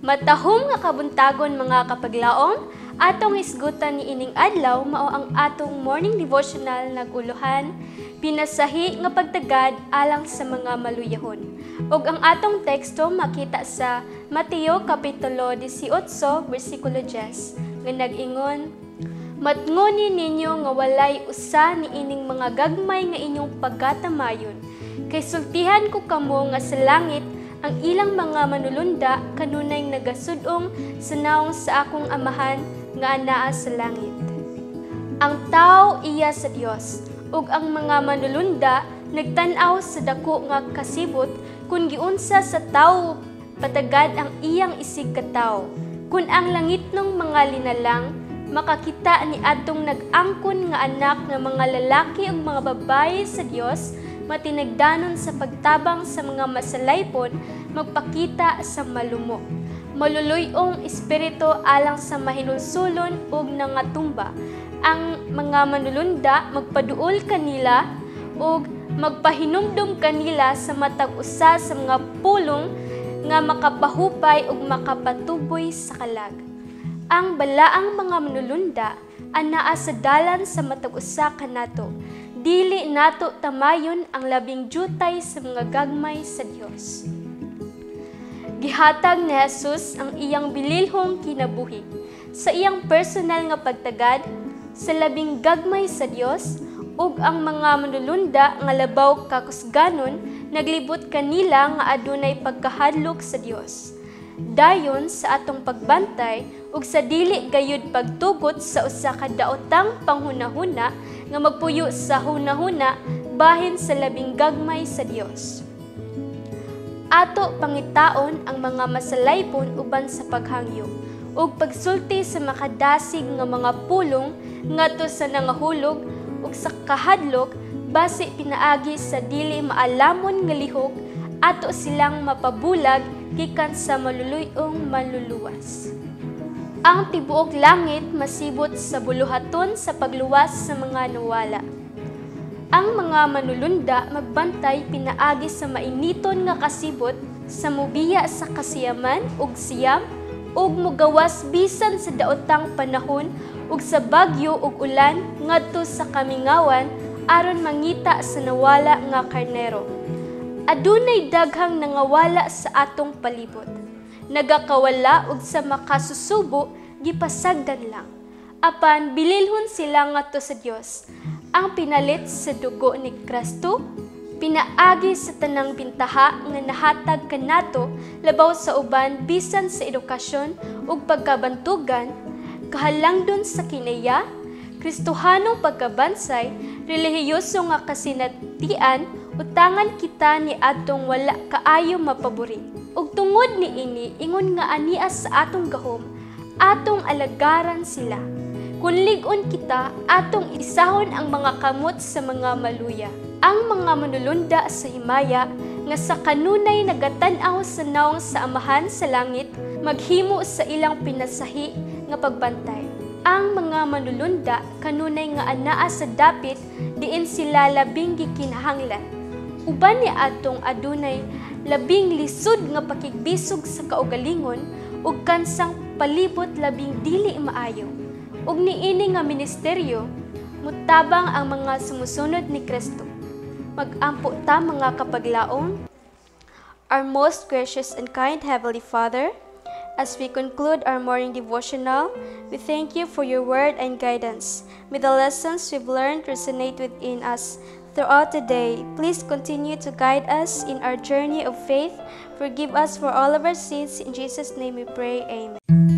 Matahom nga kabuntagon mga kapaglaom, atong isgutan ni ining adlaw mao ang atong morning devotional naguluhan, pinasahi nga pagtagad alang sa mga maluyahon. Ug ang atong teksto makita sa Mateo kapitulo 18 bersikulo 10 nga nag-ingon, matngoni ninyo nga walay usa ni ining mga gagmay nga inyong paggatamayon, kay sultihan ko kamo nga sa langit ang ilang mga manulunda kanunay nagasudong sa naong sa akong amahan nga anaa sa langit. Ang tao iya sa Dios, ug ang mga manulunda nagtan-aw sa dako nga kasibot kun giunsa sa tao patagad ang iyang isig katawo. Kun ang langitnong mga linalang makakita ni adtong nag-angkon nga anak nga mga lalaki ug mga babaye sa Dios, matinagdanon sa pagtabang sa mga masalaypon, magpakita sa malumo. Maluluyong espiritu alang sa mahinulsulon ug nangatumba. Ang mga manulunda magpaduol kanila ug magpahinumdum kanila sa matag usa sa mga pulong nga makapahupay ug makapatuboy sa kalag. Ang balaang mga manulunda anaa sa dalan sa matag usa kanato. Dili nato tamayon ang labing jutay sa mga gagmay sa Dios. Gihatag ni Jesus ang iyang bililhong kinabuhi sa iyang personal nga pagtagad sa labing gagmay sa Dios, ug ang mga manulunda nga labaw kakusganon naglibot kanila nga adunay pagkahadlok sa Dios. Dayon sa atong pagbantay ug sa dili gayud pagtugot sa usa ka daotang panghunahuna nga magpuyo sa hunahuna bahin sa labing gagmay sa Dios. Ato pangitaon ang mga masalaypon uban sa paghangyo ug pagsulti sa makadasig nga mga pulong ngadto sa nangahulog ug sa kahadlok base pinaagi sa dili maalamon nga lihok ato silang mapabulag gikan sa maluluyong maluluwas. Ang tibuok langit masibot sa buluhaton sa pagluwas sa mga nawala. Ang mga manulunda magbantay pinaagi sa mainiton nga kasibot sa mubiya sa kasiyaman ug siyam ug mugawas bisan sa daotang panahon ug sa bagyo ug ulan ngadto sa kamingawan aron mangita sa nawala nga karnero. Adunay daghang nangawala sa atong palibot. Nagakawala ug sa makasusubo gipasagdan lang. Apan bililhon sila ngadto sa Dios. Ang pinalit sa dugo ni Kristo, pinaagi sa tanang bintaha nga nahatag kanato labaw sa uban bisan sa edukasyon ug pagkabantugan, kahalangdon sa kinaya, Kristohanong pagkabansay, relihiyoso nga kasinatian, utangan kita ni atong wala kaayo mapaburi. Ug tungod ni ini, ingon nga ania sa atong gahom, atong alagaran sila. Kung ligon kita, atong isahon ang mga kamot sa mga maluya. Ang mga manulunda sa himaya, nga sa kanunay nagatan-aw sa naong sa amahan sa langit, maghimo sa ilang pinasahi nga pagbantay. Ang mga manulunda kanunay nga anaa sa dapit, diin sila labing gikinahanglan. Uban ni atong adunay labing lisod nga pakigbisog sa kaugalingon ug kansang palibot labing dili maayo. Ug niini nga ministeryo mutabang ang mga sumusunod ni Kristo. Mag-ampo ta mga kapaglaom. Our most gracious and kind Heavenly Father, as we conclude our morning devotional, we thank you for your word and guidance. May the lessons we've learned resonate within us throughout the day. Please continue to guide us in our journey of faith. Forgive us for all of our sins. In Jesus' name we pray. Amen.